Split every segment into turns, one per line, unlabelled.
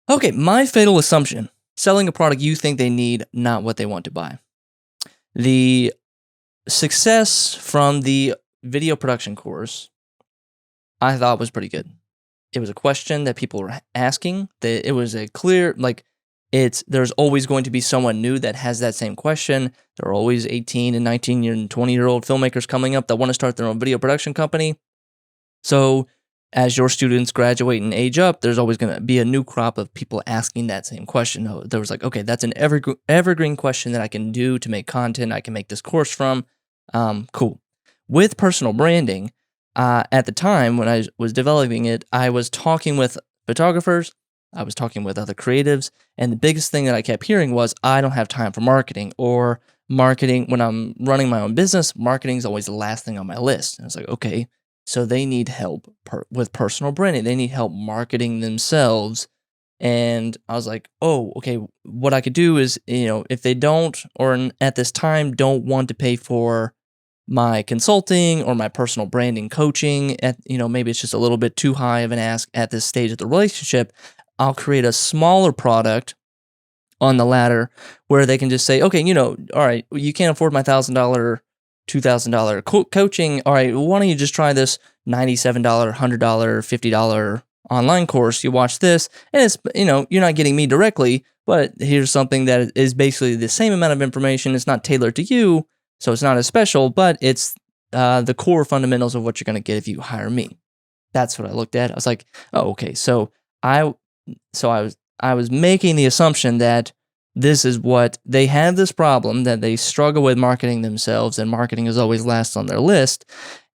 Okay, my fatal assumption: selling a product you think they need, not what they want to buy. The success from the video production course I thought was pretty good. It was a question that people were asking. It was a clear, like, there's always going to be someone new that has that same question. There are always 18 and 19 and 20-year-old filmmakers coming up that want to start their own video production company. So as your students graduate and age up, there's always going to be a new crop of people asking that same question. There was like, okay, that's an evergreen question that I can do to make content. I can make this course from. Cool. With personal branding, at the time when I was developing it, I was talking with photographers, I was talking with other creatives, and the biggest thing that I kept hearing was, I don't have time for marketing, or marketing, when I'm running my own business, marketing is always the last thing on my list. And it's like, okay, so they need help with personal branding. They need help marketing themselves. And I was like, oh, okay, what I could do is, if they don't, or at this time don't want to pay for my consulting or my personal branding coaching, maybe it's just a little bit too high of an ask at this stage of the relationship, I'll create a smaller product on the ladder where they can just say, okay, all right, you can't afford my $1,000, $2,000 coaching. All right, why don't you just try this $97, $100, $50 online course? You watch this, and it's, you're not getting me directly, but here's something that is basically the same amount of information. It's not tailored to you, so it's not as special, but it's the core fundamentals of what you're going to get if you hire me. That's what I looked at. I was like, oh, okay. So I was making the assumption that this is what they have, this problem that they struggle with marketing themselves, and marketing is always last on their list.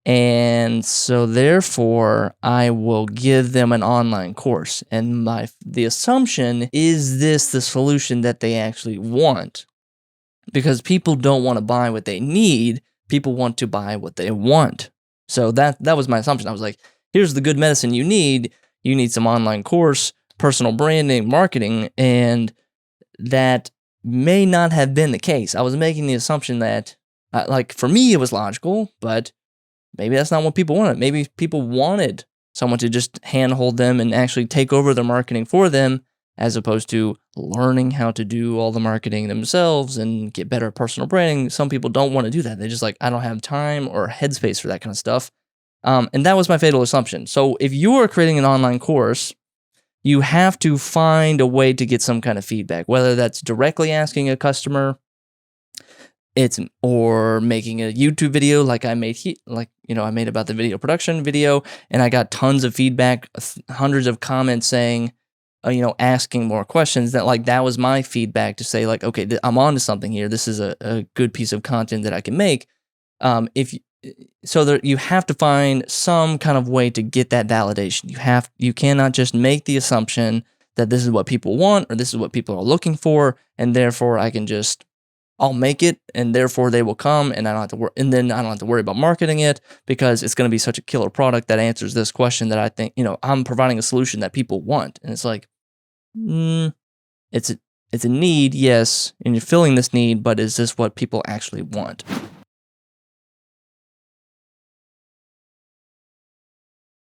And so therefore I will give them an online course. And the assumption is this the solution that they actually want? Because people don't want to buy what they need. People want to buy what they want. So that was my assumption. I was like, here's the good medicine you need. You need some online course, personal branding, marketing, and that may not have been the case. I was making the assumption that, for me, it was logical, but maybe that's not what people wanted. Maybe people wanted someone to just handhold them and actually take over their marketing for them, as opposed to learning how to do all the marketing themselves and get better at personal branding. Some people don't want to do that. They just I don't have time or headspace for that kind of stuff. And that was my fatal assumption. So if you are creating an online course, you have to find a way to get some kind of feedback, whether that's directly asking a customer, or making a YouTube video like I made I made about the video production video, and I got tons of feedback, hundreds of comments saying, asking more questions. That was my feedback to say, okay, I'm onto something here. This is a good piece of content that I can make. You have to find some kind of way to get that validation. You cannot just make the assumption that this is what people want, or this is what people are looking for, and therefore I'll make it, and therefore they will come, and I don't have to worry about marketing it, because it's going to be such a killer product that answers this question that I think, I'm providing a solution that people want. And it's like, it's a need, yes, and you're filling this need, but is this what people actually want?